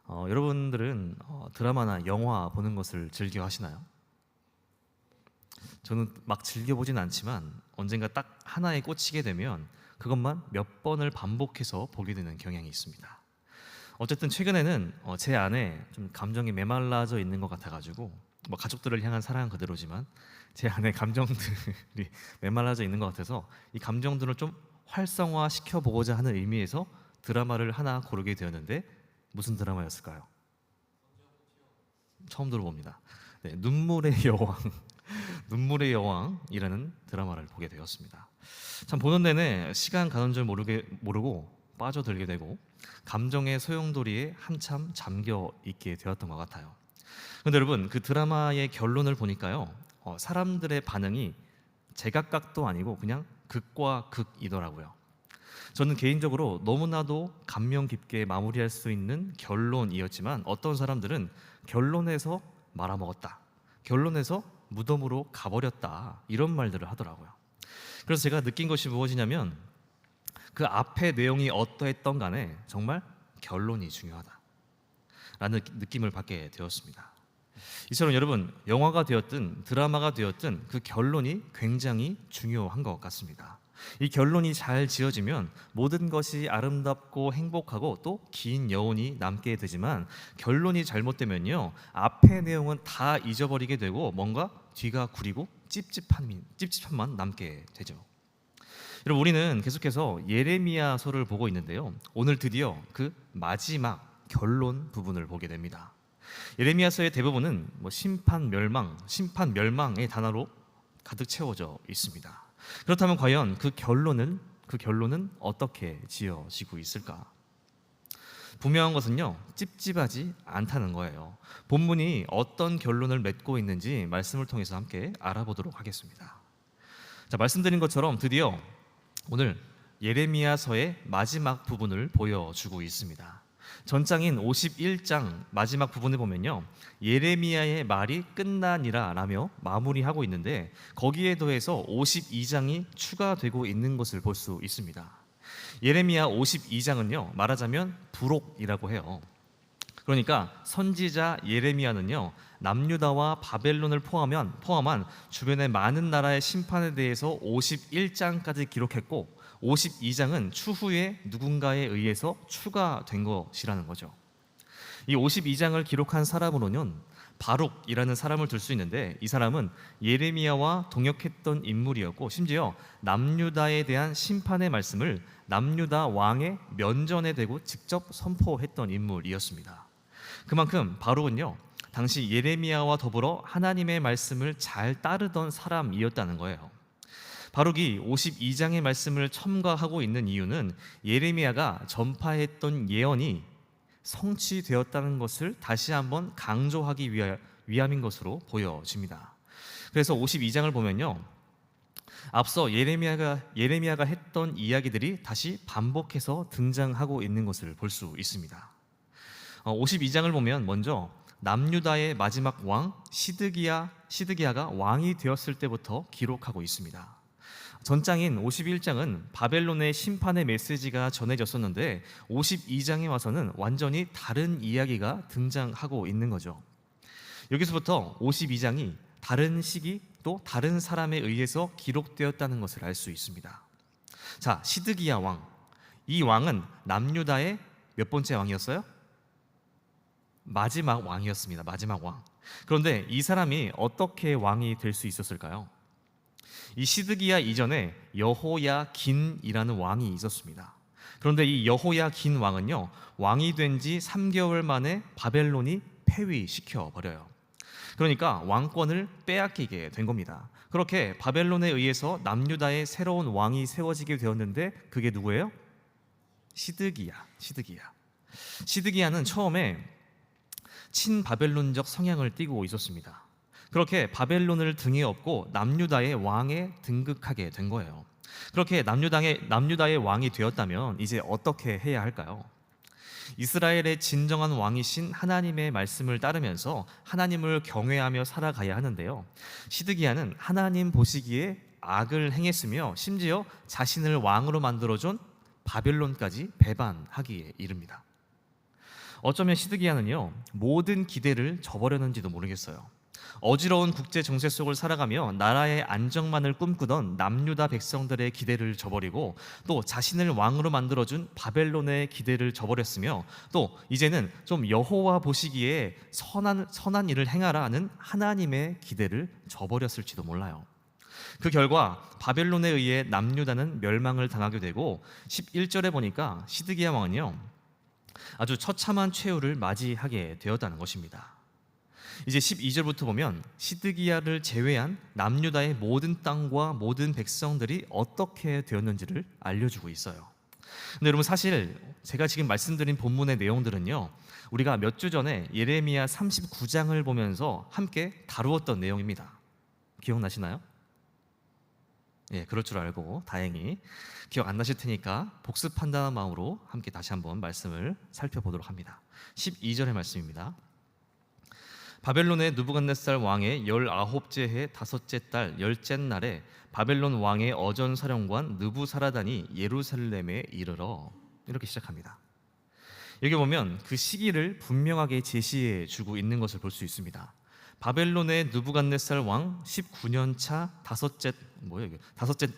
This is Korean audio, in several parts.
여러분들은 드라마나 영화 보는 것을 즐겨 하시나요? 저는 막 즐겨보진 않지만 언젠가 딱 하나에 꽂히게 되면 그것만 몇 번을 반복해서 보게 되는 경향이 있습니다. 어쨌든 최근에는 제 안에 좀 감정이 메말라져 있는 것 같아가지고, 뭐 가족들을 향한 사랑은 그대로지만 제 안에 감정들이 메말라져 있는 것 같아서 이 감정들을 좀 활성화시켜 보고자 하는 의미에서 드라마를 하나 고르게 되었는데, 무슨 드라마였을까요? 처음 들어봅니다. 네, 눈물의 여왕, 눈물의 여왕이라는 드라마를 보게 되었습니다. 참 보는 내내 시간 가는 줄 모르고 빠져들게 되고 감정의 소용돌이에 한참 잠겨 있게 되었던 것 같아요. 근데 여러분, 그 드라마의 결론을 보니까요, 사람들의 반응이 제각각도 아니고 그냥 극과 극이더라고요. 저는 개인적으로 너무나도 감명 깊게 마무리할 수 있는 결론이었지만, 어떤 사람들은 결론에서 말아먹었다, 결론에서 무덤으로 가버렸다, 이런 말들을 하더라고요. 그래서 제가 느낀 것이 무엇이냐면, 그 앞의 내용이 어떠했던 간에 정말 결론이 중요하다라는 느낌을 받게 되었습니다. 이처럼 여러분, 영화가 되었든 드라마가 되었든 그 결론이 굉장히 중요한 것 같습니다. 이 결론이 잘 지어지면 모든 것이 아름답고 행복하고 또 긴 여운이 남게 되지만, 결론이 잘못되면요, 앞의 내용은 다 잊어버리게 되고 뭔가 뒤가 구리고 찝찝함만 남게 되죠. 여러분, 우리는 계속해서 예레미야서를 보고 있는데요, 오늘 드디어 그 마지막 결론 부분을 보게 됩니다. 예레미야서의 대부분은 심판 멸망의 단어로 가득 채워져 있습니다. 그렇다면 과연 그 결론은 어떻게 지어지고 있을까? 분명한 것은요, 찝찝하지 않다는 거예요. 본문이 어떤 결론을 맺고 있는지 말씀을 통해서 함께 알아보도록 하겠습니다. 자, 말씀드린 것처럼 드디어 오늘 예레미야서의 마지막 부분을 보여주고 있습니다. 전장인 51장 마지막 부분을 보면요, 예레미야의 말이 끝나니라 라며 마무리하고 있는데, 거기에 더해서 52장이 추가되고 있는 것을 볼 수 있습니다. 예레미야 52장은요, 말하자면 부록이라고 해요. 그러니까 선지자 예레미야는요, 남유다와 바벨론을 포함한 주변의 많은 나라의 심판에 대해서 51장까지 기록했고, 52장은 추후에 누군가에 의해서 추가된 것이라는 거죠. 이 52장을 기록한 사람으로는 바룩이라는 사람을 들 수 있는데, 이 사람은 예레미야와 동역했던 인물이었고, 심지어 남유다에 대한 심판의 말씀을 남유다 왕의 면전에 대고 직접 선포했던 인물이었습니다. 그만큼 바룩은요, 당시 예레미야와 더불어 하나님의 말씀을 잘 따르던 사람이었다는 거예요. 바룩이 52장의 말씀을 첨가하고 있는 이유는 예레미야가 전파했던 예언이 성취되었다는 것을 다시 한번 강조하기 위함인 것으로 보여집니다. 그래서 52장을 보면요, 앞서 예레미야가 했던 이야기들이 다시 반복해서 등장하고 있는 것을 볼 수 있습니다. 52장을 보면 먼저 남유다의 마지막 왕 시드기야가 왕이 되었을 때부터 기록하고 있습니다. 전장인 51장은 바벨론의 심판의 메시지가 전해졌었는데, 52장에 와서는 완전히 다른 이야기가 등장하고 있는 거죠. 여기서부터 52장이 다른 시기 또 다른 사람에 의해서 기록되었다는 것을 알 수 있습니다. 자, 시드기야 왕, 이 왕은 남유다의 몇 번째 왕이었어요? 마지막 왕이었습니다. 마지막 왕. 그런데 이 사람이 어떻게 왕이 될 수 있었을까요? 이 시드기야 이전에 여호야긴이라는 왕이 있었습니다. 그런데 이 여호야긴 왕은요, 왕이 된 지 3개월 만에 바벨론이 폐위시켜 버려요. 그러니까 왕권을 빼앗기게 된 겁니다. 그렇게 바벨론에 의해서 남유다의 새로운 왕이 세워지게 되었는데, 그게 누구예요? 시드기야는 처음에 친바벨론적 성향을 띠고 있었습니다. 그렇게 바벨론을 등에 업고 남유다의 왕에 등극하게 된 거예요. 그렇게 남유다의 왕이 되었다면 이제 어떻게 해야 할까요? 이스라엘의 진정한 왕이신 하나님의 말씀을 따르면서 하나님을 경외하며 살아가야 하는데요, 시드기야는 하나님 보시기에 악을 행했으며 심지어 자신을 왕으로 만들어준 바벨론까지 배반하기에 이릅니다. 어쩌면 시드기야는요, 모든 기대를 저버렸는지도 모르겠어요. 어지러운 국제 정세 속을 살아가며 나라의 안정만을 꿈꾸던 남유다 백성들의 기대를 저버리고, 또 자신을 왕으로 만들어준 바벨론의 기대를 저버렸으며, 또 이제는 좀 여호와 보시기에 선한 일을 행하라 하는 하나님의 기대를 저버렸을지도 몰라요. 그 결과 바벨론에 의해 남유다는 멸망을 당하게 되고, 11절에 보니까 시드기야 왕은요, 아주 처참한 최후를 맞이하게 되었다는 것입니다. 이제 12절부터 보면 시드기야를 제외한 남유다의 모든 땅과 모든 백성들이 어떻게 되었는지를 알려주고 있어요. 근데 여러분, 사실 제가 지금 말씀드린 본문의 내용들은요, 우리가 몇 주 전에 예레미야 39장을 보면서 함께 다루었던 내용입니다. 기억나시나요? 예, 그럴 줄 알고 다행히 기억 안 나실 테니까 복습한다는 마음으로 함께 다시 한번 말씀을 살펴보도록 합니다. 12절의 말씀입니다. 바벨론의 느부갓네살 왕의 19째 해 5째 달 10째 날에 바벨론 왕의 어전 사령관 느부사라단이 예루살렘에 이르러, 이렇게 시작합니다. 여기 보면 그 시기를 분명하게 제시해 주고 있는 것을 볼 수 있습니다. 바벨론의 느부갓네살 왕 19년 차 다섯째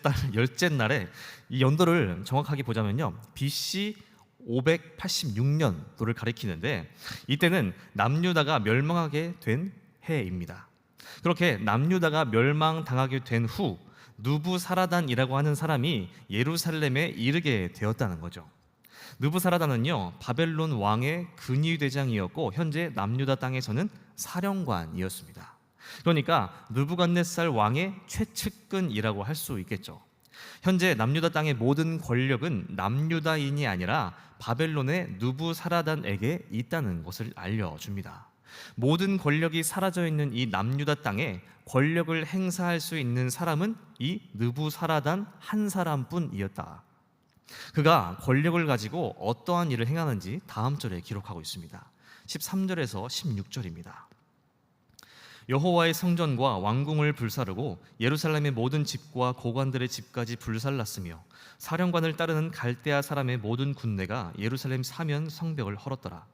달 10째 날에, 이 연도를 정확하게 보자면요, BC 586년도를 가리키는데, 이때는 남유다가 멸망하게 된 해입니다. 그렇게 남유다가 멸망당하게 된 후 느부사라단이라고 하는 사람이 예루살렘에 이르게 되었다는 거죠. 느부사라단은요, 바벨론 왕의 근위대장이었고 현재 남유다 땅에서는 사령관이었습니다. 그러니까 느부갓네살 왕의 최측근이라고 할 수 있겠죠. 현재 남유다 땅의 모든 권력은 남유다인이 아니라 바벨론의 느부사라단에게 있다는 것을 알려줍니다. 모든 권력이 사라져 있는 이 남유다 땅에 권력을 행사할 수 있는 사람은 이 느부사라단 한 사람뿐이었다. 그가 권력을 가지고 어떠한 일을 행하는지 다음 절에 기록하고 있습니다. 13절에서 16절입니다. 여호와의 성전과 왕궁을 불사르고 예루살렘의 모든 집과 고관들의 집까지 불살랐으며 사령관을 따르는 갈대아 사람의 모든 군대가 예루살렘 사면 성벽을 헐었더라.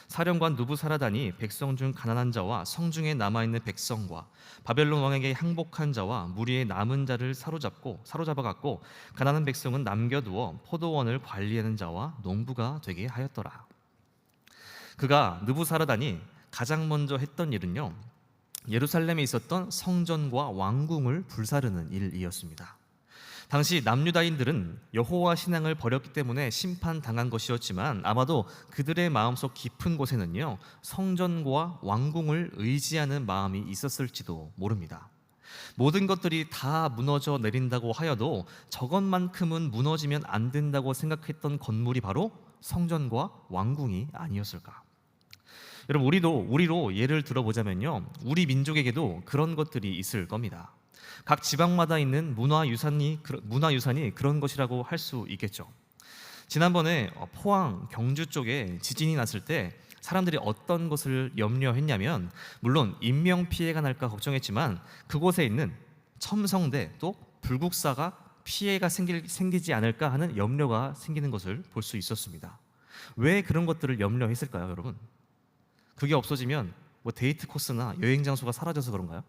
사령관 느부사라단이 백성 중 가난한 자와 성중에 남아있는 백성과 바벨론 왕에게 항복한 자와 무리의 남은 자를 사로잡아갔고, 가난한 백성은 남겨두어 포도원을 관리하는 자와 농부가 되게 하였더라. 그가 느부사라단이 가장 먼저 했던 일은요, 예루살렘에 있었던 성전과 왕궁을 불사르는 일이었습니다. 당시 남유다인들은 여호와 신앙을 버렸기 때문에 심판당한 것이었지만, 아마도 그들의 마음속 깊은 곳에는요, 성전과 왕궁을 의지하는 마음이 있었을지도 모릅니다. 모든 것들이 다 무너져 내린다고 하여도 저것만큼은 무너지면 안 된다고 생각했던 건물이 바로 성전과 왕궁이 아니었을까? 여러분, 우리로 예를 들어보자면요, 우리 민족에게도 그런 것들이 있을 겁니다. 각 지방마다 있는 문화유산이 그런 것이라고 할 수 있겠죠. 지난번에 포항, 경주 쪽에 지진이 났을 때 사람들이 어떤 것을 염려했냐면, 물론 인명피해가 날까 걱정했지만 그곳에 있는 첨성대 또 불국사가 피해가 생기지 않을까 하는 염려가 생기는 것을 볼 수 있었습니다. 왜 그런 것들을 염려했을까요, 여러분? 그게 없어지면 데이트 코스나 여행 장소가 사라져서 그런가요?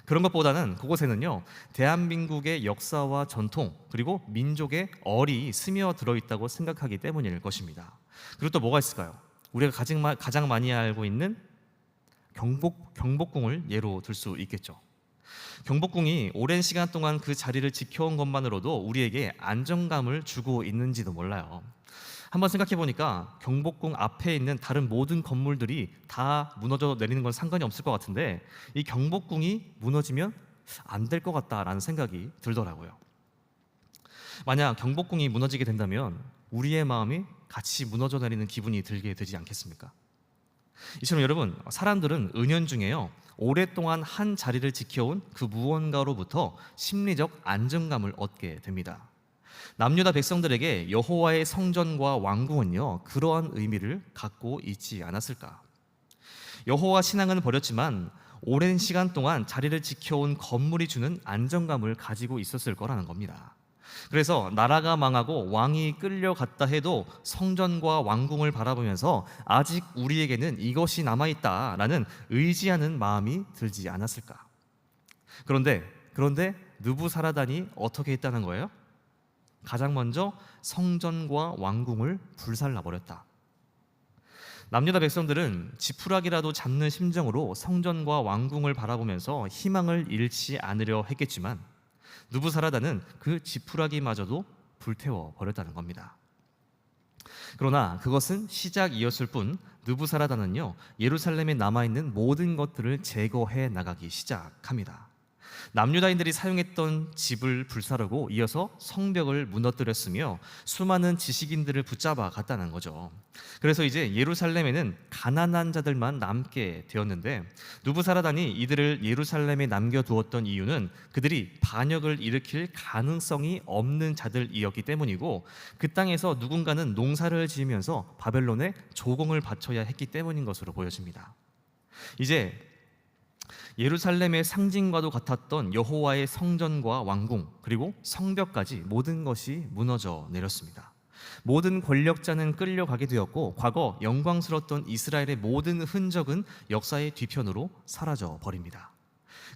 그런 것보다는 그곳에는요, 대한민국의 역사와 전통 그리고 민족의 얼이 스며들어 있다고 생각하기 때문일 것입니다. 그리고 또 뭐가 있을까요? 우리가 가장 많이 알고 있는 경복궁을 예로 들 수 있겠죠. 경복궁이 오랜 시간 동안 그 자리를 지켜온 것만으로도 우리에게 안정감을 주고 있는지도 몰라요. 한번 생각해 보니까 경복궁 앞에 있는 다른 모든 건물들이 다 무너져 내리는 건 상관이 없을 것 같은데, 이 경복궁이 무너지면 안 될 것 같다라는 생각이 들더라고요. 만약 경복궁이 무너지게 된다면 우리의 마음이 같이 무너져 내리는 기분이 들게 되지 않겠습니까? 이처럼 여러분, 사람들은 은연중에요, 오랫동안 한 자리를 지켜온 그 무언가로부터 심리적 안정감을 얻게 됩니다. 남유다 백성들에게 여호와의 성전과 왕궁은요, 그러한 의미를 갖고 있지 않았을까? 여호와 신앙은 버렸지만 오랜 시간 동안 자리를 지켜온 건물이 주는 안정감을 가지고 있었을 거라는 겁니다. 그래서 나라가 망하고 왕이 끌려갔다 해도 성전과 왕궁을 바라보면서 아직 우리에게는 이것이 남아있다라는 의지하는 마음이 들지 않았을까? 그런데 느부사라단이 어떻게 했다는 거예요? 가장 먼저 성전과 왕궁을 불살라 버렸다. 남유다 백성들은 지푸라기라도 잡는 심정으로 성전과 왕궁을 바라보면서 희망을 잃지 않으려 했겠지만 느부사라단은 그 지푸라기마저도 불태워 버렸다는 겁니다. 그러나 그것은 시작이었을 뿐 느부사라단은요, 예루살렘에 남아있는 모든 것들을 제거해 나가기 시작합니다. 남유다인들이 사용했던 집을 불사르고 이어서 성벽을 무너뜨렸으며 수많은 지식인들을 붙잡아 갔다는 거죠. 그래서 이제 예루살렘에는 가난한 자들만 남게 되었는데 느부사라단이 이들을 예루살렘에 남겨두었던 이유는 그들이 반역을 일으킬 가능성이 없는 자들이었기 때문이고 그 땅에서 누군가는 농사를 지으면서 바벨론에 조공을 바쳐야 했기 때문인 것으로 보여집니다. 이제 예루살렘의 상징과도 같았던 여호와의 성전과 왕궁 그리고 성벽까지 모든 것이 무너져 내렸습니다. 모든 권력자는 끌려가게 되었고 과거 영광스러웠던 이스라엘의 모든 흔적은 역사의 뒤편으로 사라져 버립니다.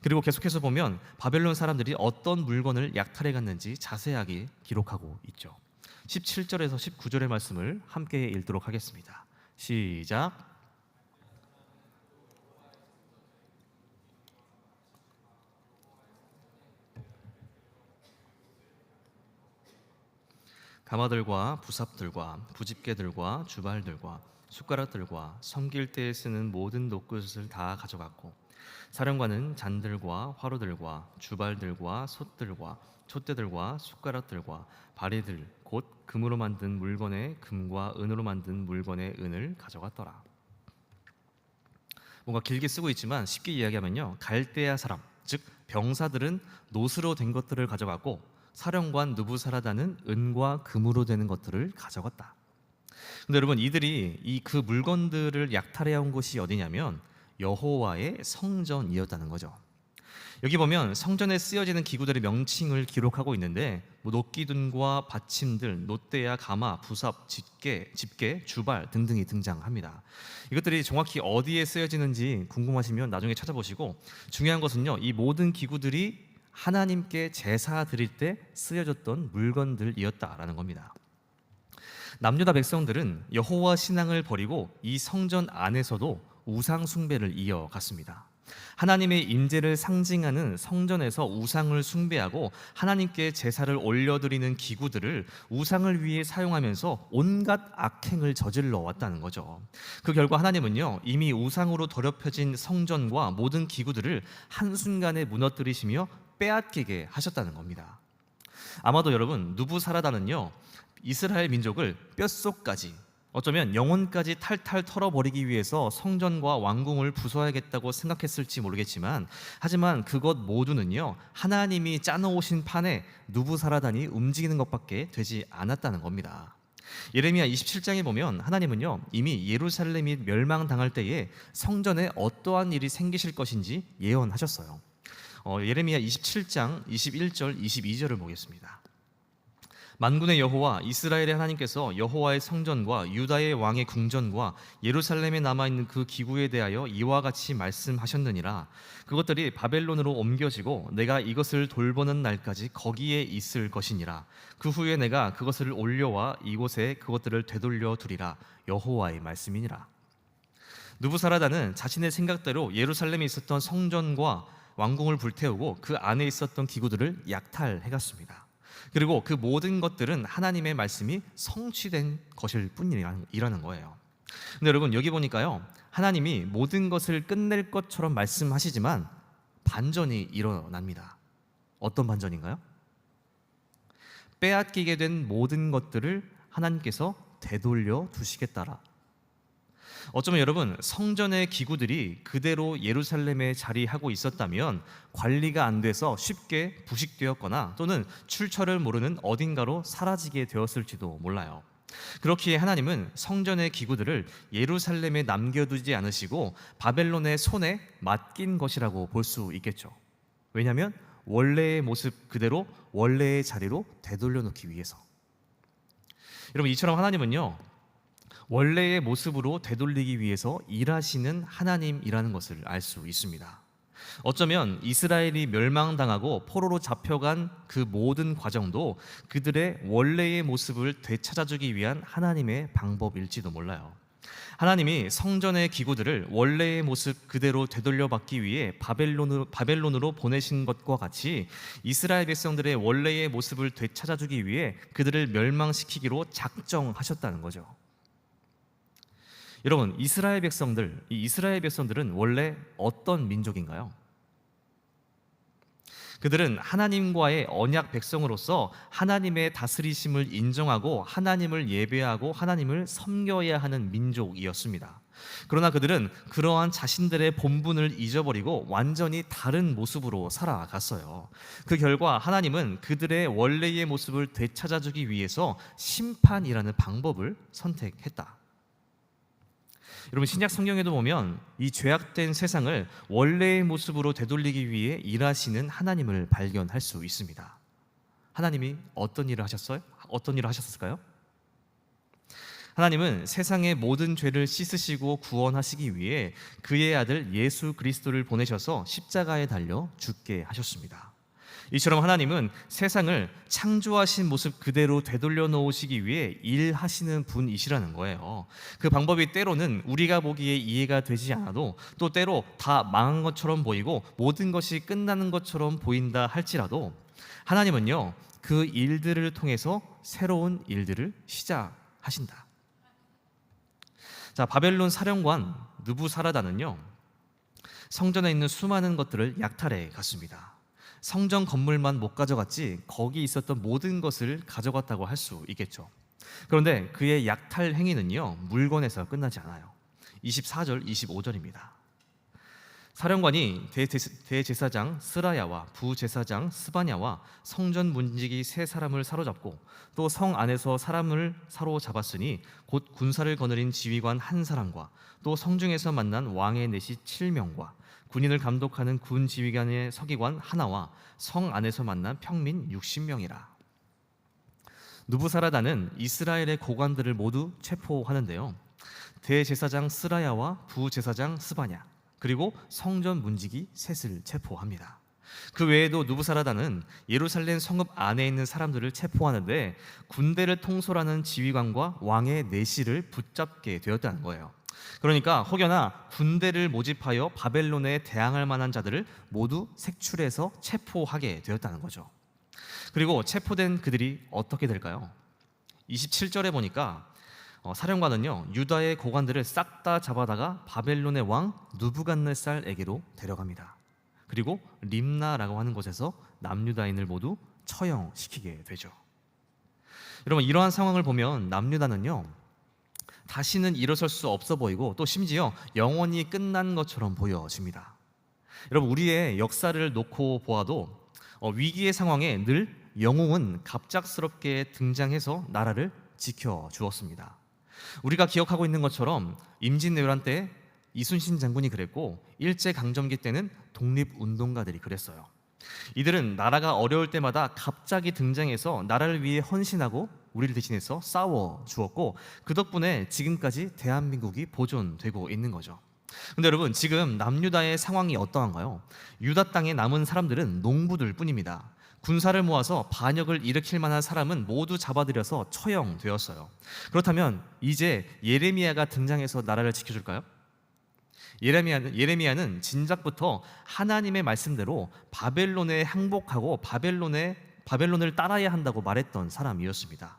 그리고 계속해서 보면 바벨론 사람들이 어떤 물건을 약탈해 갔는지 자세하게 기록하고 있죠. 17절에서 19절의 말씀을 함께 읽도록 하겠습니다. 시작. 가마들과 부삽들과 부집게들과 주발들과 숟가락들과 섬길 때에 쓰는 모든 노릇을 다 가져갔고 사령관은 잔들과 화로들과 주발들과 솥들과 촛대들과 숟가락들과 바리들 곧 금으로 만든 물건의 금과 은으로 만든 물건의 은을 가져갔더라. 뭔가 길게 쓰고 있지만 쉽게 이야기하면요, 갈대아 사람 즉 병사들은 노스로 된 것들을 가져갔고 사령관 느부사라단은 은과 금으로 되는 것들을 가져갔다. 근데 여러분, 이들이 그 물건들을 약탈해 온 곳이 어디냐면 여호와의 성전이었다는 거죠. 여기 보면 성전에 쓰여지는 기구들의 명칭을 기록하고 있는데 녹기둥과 받침들, 놋대야, 가마, 부삽, 집게, 주발 등등이 등장합니다. 이것들이 정확히 어디에 쓰여지는지 궁금하시면 나중에 찾아보시고, 중요한 것은요, 이 모든 기구들이 하나님께 제사 드릴 때 쓰여졌던 물건들이었다라는 겁니다. 남유다 백성들은 여호와 신앙을 버리고 이 성전 안에서도 우상 숭배를 이어갔습니다. 하나님의 임재를 상징하는 성전에서 우상을 숭배하고 하나님께 제사를 올려드리는 기구들을 우상을 위해 사용하면서 온갖 악행을 저질러 왔다는 거죠. 그 결과 하나님은요, 이미 우상으로 더럽혀진 성전과 모든 기구들을 한순간에 무너뜨리시며 빼앗기게 하셨다는 겁니다. 아마도 여러분, 느부사라단은요, 이스라엘 민족을 뼛속까지, 어쩌면 영혼까지 탈탈 털어버리기 위해서 성전과 왕궁을 부숴야겠다고 생각했을지 모르겠지만, 하지만 그것 모두는요, 하나님이 짜놓으신 판에 느부사라단이 움직이는 것밖에 되지 않았다는 겁니다. 예레미야 27장에 보면 하나님은요, 이미 예루살렘이 멸망당할 때에 성전에 어떠한 일이 생기실 것인지 예언하셨어요. 예레미야 27장 21절 22절을 보겠습니다. 만군의 여호와 이스라엘의 하나님께서 여호와의 성전과 유다의 왕의 궁전과 예루살렘에 남아있는 그 기구에 대하여 이와 같이 말씀하셨느니라. 그것들이 바벨론으로 옮겨지고 내가 이것을 돌보는 날까지 거기에 있을 것이니라. 그 후에 내가 그것을 올려와 이곳에 그것들을 되돌려 두리라. 여호와의 말씀이니라. 느부사라단은 자신의 생각대로 예루살렘에 있었던 성전과 왕궁을 불태우고 그 안에 있었던 기구들을 약탈해갔습니다. 그리고 그 모든 것들은 하나님의 말씀이 성취된 것일 뿐이라는 거예요. 근데 여러분, 여기 보니까요, 하나님이 모든 것을 끝낼 것처럼 말씀하시지만 반전이 일어납니다. 어떤 반전인가요? 빼앗기게 된 모든 것들을 하나님께서 되돌려 두시겠다라. 어쩌면 여러분, 성전의 기구들이 그대로 예루살렘에 자리하고 있었다면 관리가 안 돼서 쉽게 부식되었거나 또는 출처를 모르는 어딘가로 사라지게 되었을지도 몰라요. 그렇기에 하나님은 성전의 기구들을 예루살렘에 남겨두지 않으시고 바벨론의 손에 맡긴 것이라고 볼 수 있겠죠. 왜냐하면 원래의 모습 그대로 원래의 자리로 되돌려 놓기 위해서. 여러분, 이처럼 하나님은요, 원래의 모습으로 되돌리기 위해서 일하시는 하나님이라는 것을 알 수 있습니다. 어쩌면 이스라엘이 멸망당하고 포로로 잡혀간 그 모든 과정도 그들의 원래의 모습을 되찾아주기 위한 하나님의 방법일지도 몰라요. 하나님이 성전의 기구들을 원래의 모습 그대로 되돌려받기 위해 바벨론으로 보내신 것과 같이 이스라엘 백성들의 원래의 모습을 되찾아주기 위해 그들을 멸망시키기로 작정하셨다는 거죠. 여러분, 이 이스라엘 백성들은 원래 어떤 민족인가요? 그들은 하나님과의 언약 백성으로서 하나님의 다스리심을 인정하고 하나님을 예배하고 하나님을 섬겨야 하는 민족이었습니다. 그러나 그들은 그러한 자신들의 본분을 잊어버리고 완전히 다른 모습으로 살아갔어요. 그 결과 하나님은 그들의 원래의 모습을 되찾아주기 위해서 심판이라는 방법을 선택했다. 여러분, 신약 성경에도 보면 이 죄악된 세상을 원래의 모습으로 되돌리기 위해 일하시는 하나님을 발견할 수 있습니다. 하나님이 어떤 일을 하셨어요? 어떤 일을 하셨을까요? 하나님은 세상의 모든 죄를 씻으시고 구원하시기 위해 그의 아들 예수 그리스도를 보내셔서 십자가에 달려 죽게 하셨습니다. 이처럼 하나님은 세상을 창조하신 모습 그대로 되돌려 놓으시기 위해 일하시는 분이시라는 거예요. 그 방법이 때로는 우리가 보기에 이해가 되지 않아도, 또 때로 다 망한 것처럼 보이고 모든 것이 끝나는 것처럼 보인다 할지라도, 하나님은요, 그 일들을 통해서 새로운 일들을 시작하신다. 자, 바벨론 사령관 느부사라단은요, 성전에 있는 수많은 것들을 약탈해 갔습니다. 성전 건물만 못 가져갔지 거기 있었던 모든 것을 가져갔다고 할 수 있겠죠. 그런데 그의 약탈 행위는요, 물건에서 끝나지 않아요. 24절, 25절입니다. 사령관이 대제사장 스라야와 부제사장 스바냐와 성전 문지기 세 사람을 사로잡고 또 성 안에서 사람을 사로잡았으니 곧 군사를 거느린 지휘관 한 사람과 또 성중에서 만난 왕의 내시 7명과 군인을 감독하는 군 지휘관의 서기관 하나와 성 안에서 만난 평민 60명이라. 느부사라단은 이스라엘의 고관들을 모두 체포하는데요, 대제사장 스라야와 부제사장 스바냐 그리고 성전 문지기 셋을 체포합니다. 그 외에도 느부사라단은 예루살렘 성읍 안에 있는 사람들을 체포하는데 군대를 통솔하는 지휘관과 왕의 내시를 붙잡게 되었다는 거예요. 그러니까 혹여나 군대를 모집하여 바벨론에 대항할 만한 자들을 모두 색출해서 체포하게 되었다는 거죠. 그리고 체포된 그들이 어떻게 될까요? 27절에 보니까 사령관은요, 유다의 고관들을 싹 다 잡아다가 바벨론의 왕 느부갓네살에게로 데려갑니다. 그리고 림나라고 하는 곳에서 남유다인을 모두 처형시키게 되죠. 여러분, 이러한 상황을 보면 남유다는요, 다시는 일어설 수 없어 보이고 또 심지어 영원히 끝난 것처럼 보여집니다. 여러분, 우리의 역사를 놓고 보아도 위기의 상황에 늘 영웅은 갑작스럽게 등장해서 나라를 지켜주었습니다. 우리가 기억하고 있는 것처럼 임진왜란 때 이순신 장군이 그랬고, 일제강점기 때는 독립운동가들이 그랬어요. 이들은 나라가 어려울 때마다 갑자기 등장해서 나라를 위해 헌신하고 우리를 대신해서 싸워 주었고, 그 덕분에 지금까지 대한민국이 보존되고 있는 거죠. 근데 여러분, 지금 남유다의 상황이 어떠한가요? 유다 땅에 남은 사람들은 농부들 뿐입니다. 군사를 모아서 반역을 일으킬 만한 사람은 모두 잡아들여서 처형되었어요. 그렇다면 이제 예레미야가 등장해서 나라를 지켜줄까요? 예레미야는 진작부터 하나님의 말씀대로 바벨론에 항복하고 바벨론을 따라야 한다고 말했던 사람이었습니다.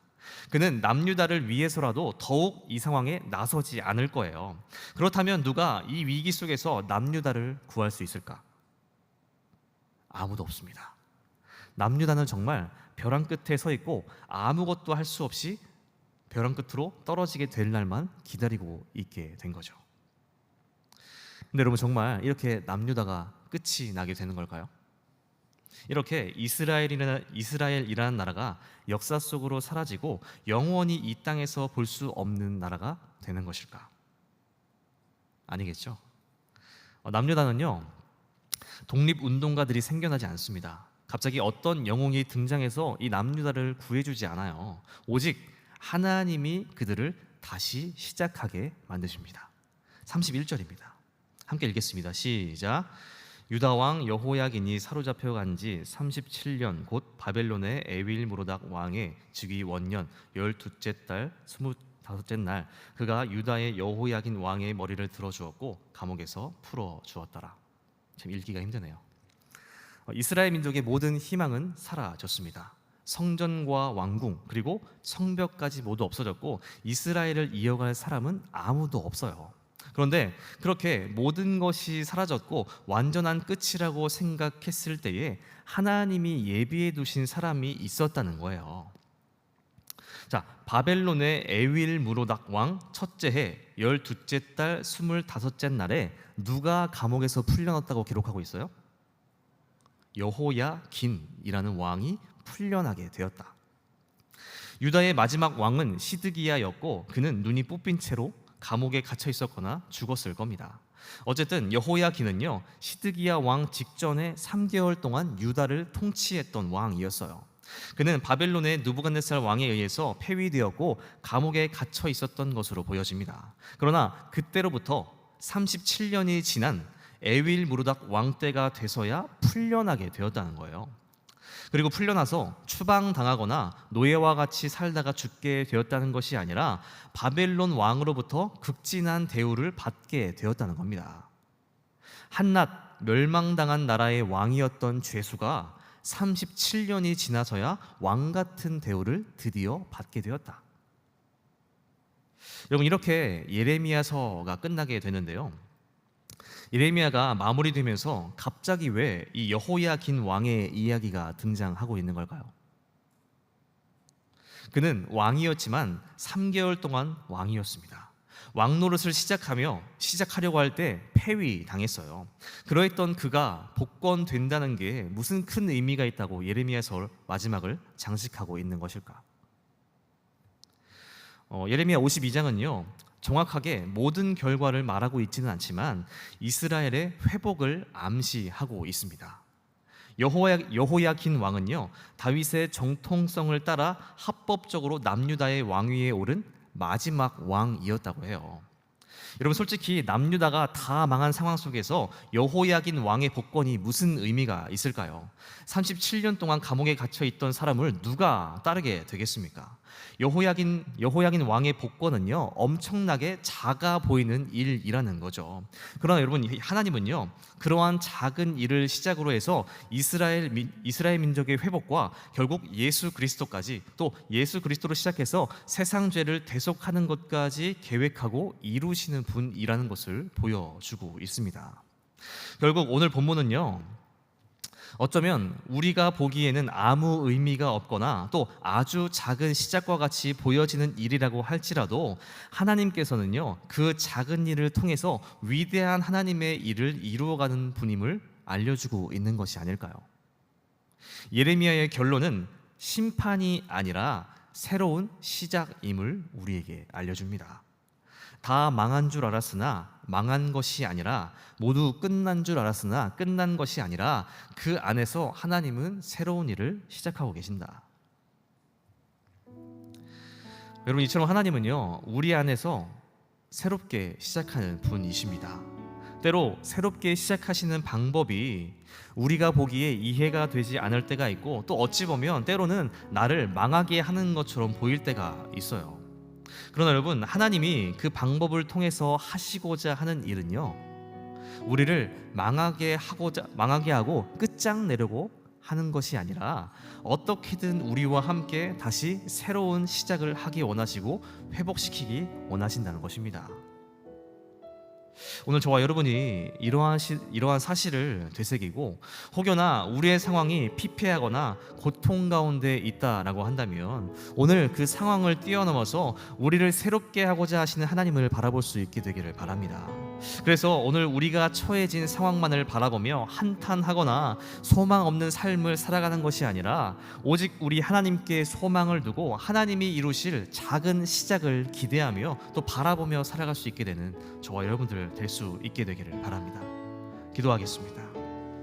그는 남유다를 위해서라도 더욱 이 상황에 나서지 않을 거예요. 그렇다면 누가 이 위기 속에서 남유다를 구할 수 있을까? 아무도 없습니다. 남유다는 정말 벼랑 끝에 서 있고 아무것도 할 수 없이 벼랑 끝으로 떨어지게 될 날만 기다리고 있게 된 거죠. 근데 여러분, 정말 이렇게 남유다가 끝이 나게 되는 걸까요? 이렇게 이스라엘이라는 나라가 역사 속으로 사라지고 영원히 이 땅에서 볼 수 없는 나라가 되는 것일까? 아니겠죠. 남유다는요, 독립운동가들이 생겨나지 않습니다. 갑자기 어떤 영웅이 등장해서 이 남유다를 구해주지 않아요. 오직 하나님이 그들을 다시 시작하게 만드십니다. 31절입니다. 함께 읽겠습니다. 시작. 유다 왕 여호야긴이 사로잡혀 간 지 37년 곧 바벨론의 에윌무로닥 왕의 즉위 원년 12째 달 25째 날 그가 유다의 여호야긴 왕의 머리를 들어주었고 감옥에서 풀어주었더라. 참 읽기가 힘드네요. 이스라엘 민족의 모든 희망은 사라졌습니다. 성전과 왕궁 그리고 성벽까지 모두 없어졌고 이스라엘을 이어갈 사람은 아무도 없어요. 그런데 그렇게 모든 것이 사라졌고 완전한 끝이라고 생각했을 때에 하나님이 예비해 두신 사람이 있었다는 거예요. 자, 바벨론의 에윌무로닥 왕 첫째 해 12째 달 25째 날에 누가 감옥에서 풀려났다고 기록하고 있어요? 여호야긴이라는 왕이 풀려나게 되었다. 유다의 마지막 왕은 시드기야였고 그는 눈이 뽑힌 채로 감옥에 갇혀 있었거나 죽었을 겁니다. 어쨌든 여호야긴은요 시드기야 왕 직전에 3개월 동안 유다를 통치했던 왕이었어요. 그는 바벨론의 느부갓네살 왕에 의해서 폐위되었고 감옥에 갇혀 있었던 것으로 보여집니다. 그러나 그때로부터 37년이 지난 에윌무르닥 왕 때가 돼서야 풀려나게 되었다는 거예요. 그리고 풀려나서 추방당하거나 노예와 같이 살다가 죽게 되었다는 것이 아니라 바벨론 왕으로부터 극진한 대우를 받게 되었다는 겁니다. 한낱 멸망당한 나라의 왕이었던 죄수가 37년이 지나서야 왕 같은 대우를 드디어 받게 되었다. 여러분, 이렇게 예레미야서가 끝나게 되는데요. 예레미야가 마무리되면서 갑자기 왜 이 여호야긴 왕의 이야기가 등장하고 있는 걸까요? 그는 왕이었지만 3개월 동안 왕이었습니다. 왕 노릇을 시작하려고 할 때 폐위당했어요. 그러했던 그가 복권된다는 게 무슨 큰 의미가 있다고 예레미야서 마지막을 장식하고 있는 것일까? 예레미야 52장은요 정확하게 모든 결과를 말하고 있지는 않지만 이스라엘의 회복을 암시하고 있습니다. 여호야긴 왕은요 다윗의 정통성을 따라 합법적으로 남유다의 왕위에 오른 마지막 왕이었다고 해요. 여러분, 솔직히 남유다가 다 망한 상황 속에서 여호야긴 왕의 복권이 무슨 의미가 있을까요? 37년 동안 감옥에 갇혀 있던 사람을 누가 따르게 되겠습니까? 여호야긴 왕의 복권은요 엄청나게 작아 보이는 일이라는 거죠. 그러나 여러분, 하나님은요 그러한 작은 일을 시작으로 해서 이스라엘 민족의 회복과 결국 예수 그리스도까지, 또 예수 그리스도로 시작해서 세상 죄를 대속하는 것까지 계획하고 이루시는 분이라는 것을 보여주고 있습니다. 결국 오늘 본문은요 어쩌면 우리가 보기에는 아무 의미가 없거나 또 아주 작은 시작과 같이 보여지는 일이라고 할지라도 하나님께서는요 그 작은 일을 통해서 위대한 하나님의 일을 이루어가는 분임을 알려주고 있는 것이 아닐까요? 예레미야의 결론은 심판이 아니라 새로운 시작임을 우리에게 알려줍니다. 다 망한 줄 알았으나 망한 것이 아니라, 모두 끝난 줄 알았으나 끝난 것이 아니라 그 안에서 하나님은 새로운 일을 시작하고 계신다. 여러분, 이처럼 하나님은요 우리 안에서 새롭게 시작하는 분이십니다. 때로 새롭게 시작하시는 방법이 우리가 보기에 이해가 되지 않을 때가 있고, 또 어찌 보면 때로는 나를 망하게 하는 것처럼 보일 때가 있어요. 그러나 여러분, 하나님이 그 방법을 통해서 하시고자 하는 일은요 우리를 망하게 하고 끝장내려고 하는 것이 아니라 어떻게든 우리와 함께 다시 새로운 시작을 하기 원하시고 회복시키기 원하신다는 것입니다. 오늘 저와 여러분이 이러한 사실을 되새기고, 혹여나 우리의 상황이 피폐하거나 고통 가운데 있다라고 한다면 오늘 그 상황을 뛰어넘어서 우리를 새롭게 하고자 하시는 하나님을 바라볼 수 있게 되기를 바랍니다. 그래서 오늘 우리가 처해진 상황만을 바라보며 한탄하거나 소망 없는 삶을 살아가는 것이 아니라 오직 우리 하나님께 소망을 두고 하나님이 이루실 작은 시작을 기대하며 또 바라보며 살아갈 수 있게 되는 저와 여러분들 될 수 있게 되기를 바랍니다. 기도하겠습니다.